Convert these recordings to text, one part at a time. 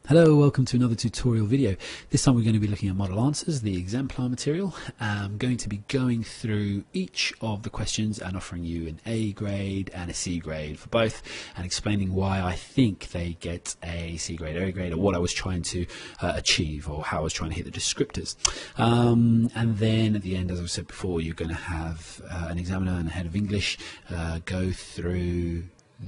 Hello, welcome to another tutorial video. This time we're going to be looking at model answers, the exemplar material. I'm going to be going through each of the questions and offering you an A grade and a C grade for both, and explaining why I think they get a C grade, A grade, or what I was trying to achieve, or how I was trying to hit the descriptors. And then at the end, as I said before, you're going to have an examiner and a head of English go through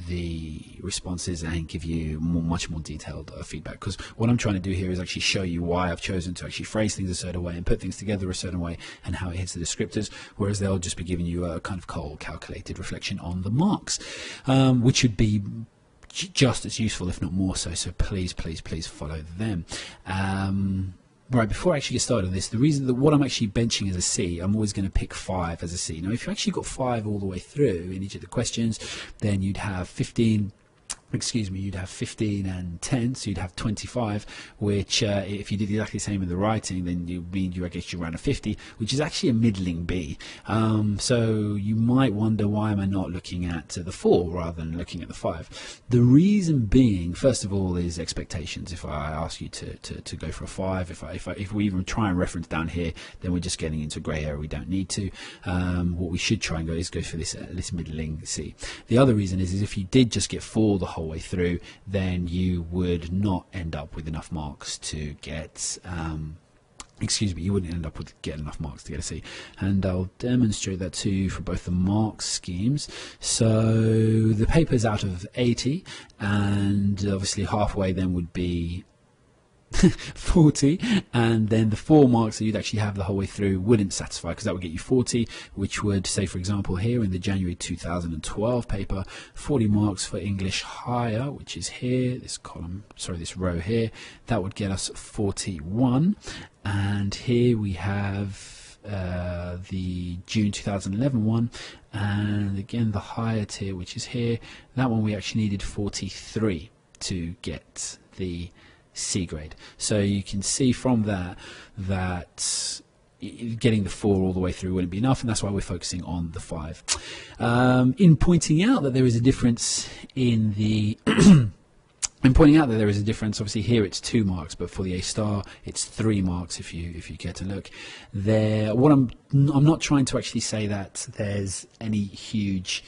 the responses and give you much more detailed feedback, because what I'm trying to do here is actually show you why I've chosen to actually phrase things a certain way and put things together a certain way and how it hits the descriptors, whereas they'll just be giving you a kind of cold calculated reflection on the marks, which should be just as useful if not more so. So please follow them. Right, before I actually get started on this, the reason that what I'm actually benching as a C, I'm always going to pick 5 as a C. Now, if you actually got 5 all the way through in each of the questions, then you'd have 15 and 10, so you'd have 25, which if you did exactly the same in the writing, then you I guess you ran a 50, which is actually a middling B. So you might wonder, why am I not looking at the 4 rather than looking at the 5? The reason being, first of all, is expectations. If I ask you to go for a 5, if we even try and reference down here, then we're just getting into a grey area we don't need to. What we should try and go for this middling C. The other reason is if you did just get 4 the whole way through, then you would not end up with enough marks to get you wouldn't end up with getting enough marks to get a C, and I'll demonstrate that to you for both the mark schemes. So the paper's out of 80, and obviously halfway then would be 40, and then the 4 marks that you'd actually have the whole way through wouldn't satisfy, because that would get you 40, which would say, for example, here in the January 2012 paper, 40 marks for English higher, which is here, this row here, that would get us 41. And here we have the June 2011 one, and again the higher tier, which is here, that one we actually needed 43 to get the C grade. So you can see from that getting the 4 all the way through wouldn't be enough, and that's why we're focusing on the 5. In pointing out that there is a difference in the obviously here it's 2 marks, but for the A star it's 3 marks if you care to look there. What I'm not trying to actually say that there's any huge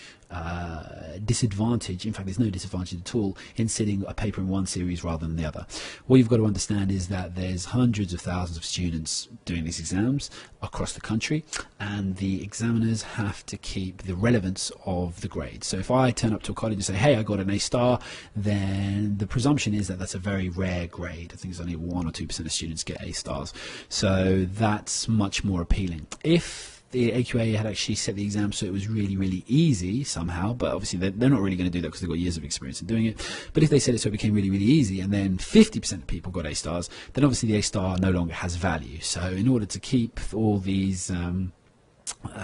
disadvantage. In fact, there's no disadvantage at all in sitting a paper in one series rather than the other. What you've got to understand is that there's hundreds of thousands of students doing these exams across the country, and the examiners have to keep the relevance of the grade. So if I turn up to a college and say, hey, I got an A star, then the presumption is that that's a very rare grade. I think it's only 1 or 2% of students get A stars, so that's much more appealing. If the AQA had actually set the exam so it was really easy somehow, but obviously they're not really going to do that because they've got years of experience in doing it. But if they said it so it became really easy, and then 50% of people got A stars, then obviously the A star no longer has value. So in order to keep all these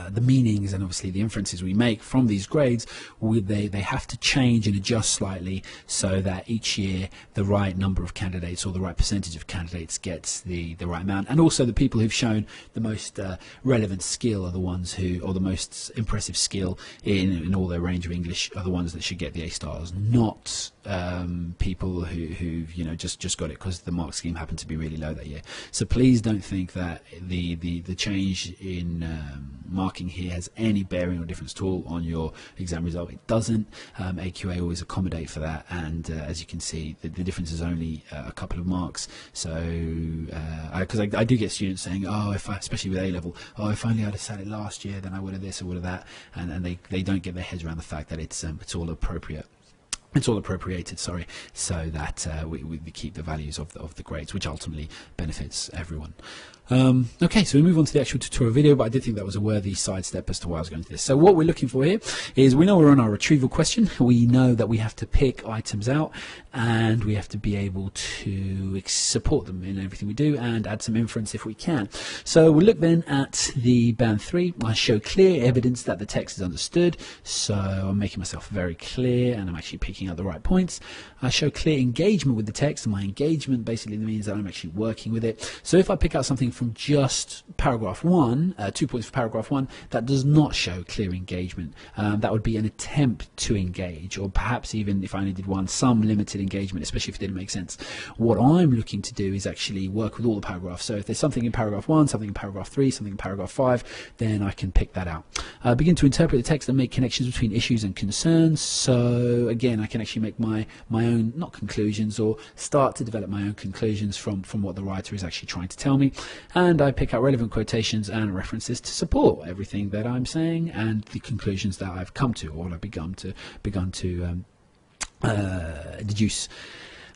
the meanings and obviously the inferences we make from these grades, they have to change and adjust slightly so that each year the right number of candidates, or the right percentage of candidates, gets the right amount. And also the people who've shown the most relevant skill are the ones or the most impressive skill in all their range of English are the ones that should get the A stars, not people who've just got it because the mark scheme happened to be really low that year. So please don't think that the change in marking here has any bearing or difference at all on your exam result. It doesn't. AQA always accommodate for that, and as you can see, the difference is only a couple of marks. So because I do get students saying, oh, especially with A level, oh, if only I'd have sat it last year, then I would have this or would have that, and they don't get their heads around the fact that it's all appropriate. It's all appropriated, sorry, so that we keep the values of the grades, which ultimately benefits everyone. Okay, so we move on to the actual tutorial video, but I did think that was a worthy sidestep as to why I was going to this. So what we're looking for here is, we know we're on our retrieval question. We know that we have to pick items out, and we have to be able to support them in everything we do and add some inference if we can. So we'll look then at the band 3. I show clear evidence that the text is understood, so I'm making myself very clear and I'm actually picking out the right points. I show clear engagement with the text, and my engagement basically means that I'm actually working with it. So if I pick out something from just paragraph 1, 2 points for paragraph 1, that does not show clear engagement. That would be an attempt to engage, or perhaps even if I only did one, some limited engagement, especially if it didn't make sense. What I'm looking to do is actually work with all the paragraphs. So if there's something in paragraph 1, something in paragraph 3, something in paragraph 5, then I can pick that out. Begin to interpret the text and make connections between issues and concerns. So again, I can actually make my own, not conclusions, or start to develop my own conclusions from what the writer is actually trying to tell me, and I pick out relevant quotations and references to support everything that I'm saying and the conclusions that I've come to, or I've begun to deduce.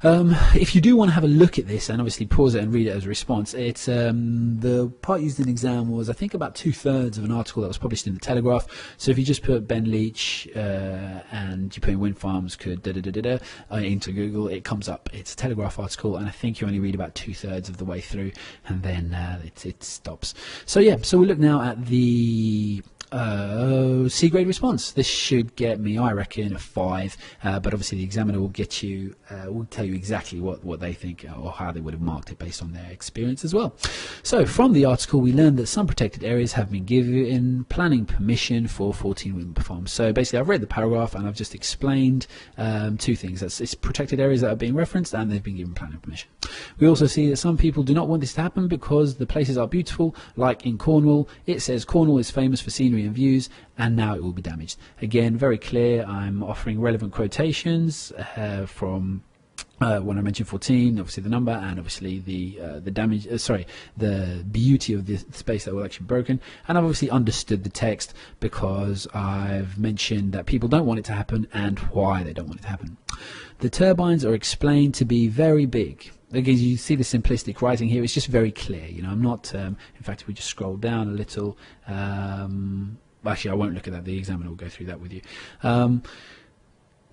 If you do want to have a look at this, and obviously pause it and read it as a response, it's the part used in the exam was, I think, about 2/3 of an article that was published in the Telegraph. So if you just put Ben Leach and you put in wind farms could into Google, it comes up. It's a Telegraph article, and I think you only read about 2/3 of the way through, and then it stops. So yeah, so we look now at the C grade response. This should get me, I reckon, a 5, but obviously the examiner will get you, will tell you exactly what they think or how they would have marked it based on their experience as well. So from the article we learned that some protected areas have been given planning permission for 14 wind farms. So basically I've read the paragraph and I've just explained 2 things. It's protected areas that are being referenced and they've been given planning permission. We also see that some people do not want this to happen because the places are beautiful, like in Cornwall. It says Cornwall is famous for scenery and views, and now it will be damaged. Again, very clear. I'm offering relevant quotations from when I mentioned 14, obviously the number, and obviously the damage, the beauty of the space that was actually broken. And I've obviously understood the text because I've mentioned that people don't want it to happen and why they don't want it to happen. The turbines are explained to be very big. Again, you see the simplistic writing here. It's just very clear. You know, I'm not. In fact, if we just scroll down a little, actually, I won't look at that. The examiner will go through that with you.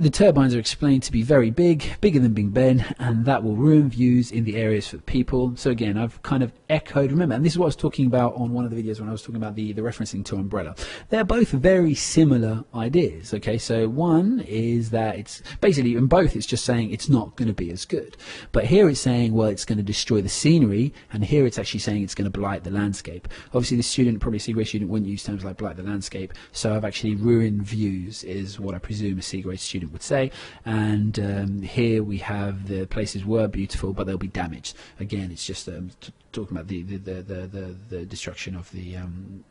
The turbines are explained to be very big, bigger than Big Ben, and that will ruin views in the areas for the people. So again, I've kind of echoed, remember, and this is what I was talking about on one of the videos when I was talking about the referencing to umbrella. They're both very similar ideas, okay? So one is that it's basically, in both, it's just saying it's not going to be as good. But here it's saying, well, it's going to destroy the scenery, and here it's actually saying it's going to blight the landscape. Obviously, the student, probably a C-grade student, wouldn't use terms like blight the landscape, so I've actually ruined views, is what I presume a C-grade student would say. And here we have the places were beautiful, but they'll be damaged. Again, it's just talking about the destruction of the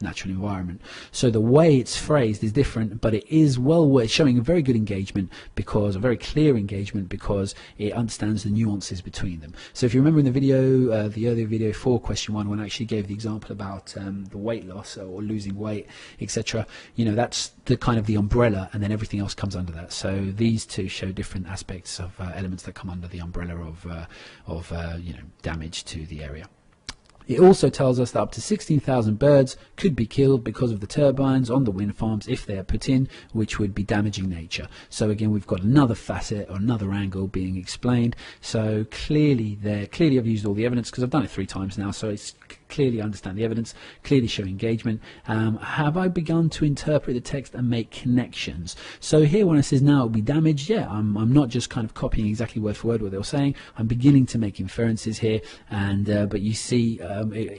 natural environment. So the way it's phrased is different, but it is well showing a very good engagement, because a very clear engagement, because it understands the nuances between them. So if you remember in the video, the earlier video for question 1, when I actually gave the example about the weight loss or losing weight, etc., you know, that's the kind of the umbrella, and then everything else comes under that. So these two show different aspects of elements that come under the umbrella of you know, damage to the area. It also tells us that up to 16,000 birds could be killed because of the turbines on the wind farms if they are put in, which would be damaging nature. So again, we've got another facet or another angle being explained. So clearly I've used all the evidence, because I've done it 3 times now, so it's clearly understand the evidence, clearly show engagement. Have I begun to interpret the text and make connections? So here when it says now it will be damaged, yeah, I'm not just kind of copying exactly word for word what they were saying. I'm beginning to make inferences here, and but you see,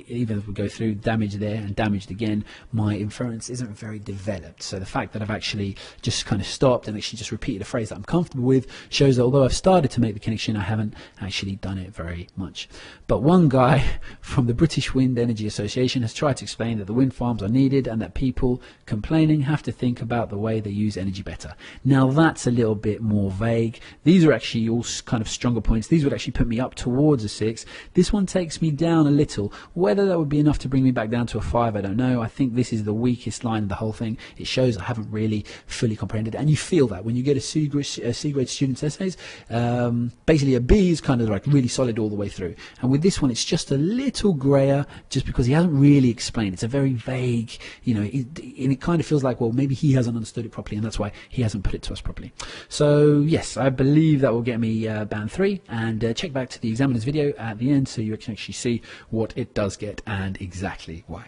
even if we go through damage there and damaged again, my inference isn't very developed. So the fact that I've actually just kind of stopped and actually just repeated a phrase that I'm comfortable with shows that although I've started to make the connection, I haven't actually done it very much. But one guy from the British Wind Energy Association has tried to explain that the wind farms are needed and that people complaining have to think about the way they use energy better. Now that's a little bit more vague. These are actually all kind of stronger points. These would actually put me up towards a 6. This one takes me down a little. Whether that would be enough to bring me back down to a 5, I don't know. I think this is the weakest line of the whole thing. It shows I haven't really fully comprehended, and you feel that when you get a C-grade student's essays. Basically a B is kind of like really solid all the way through, and with this one it's just a little grayer, just because he hasn't really explained. It's a very vague, you know, and it kind of feels like, well, maybe he hasn't understood it properly, and that's why he hasn't put it to us properly. So yes, I believe that will get me band 3, and check back to the examiner's video at the end so you can actually see what it does get and exactly why.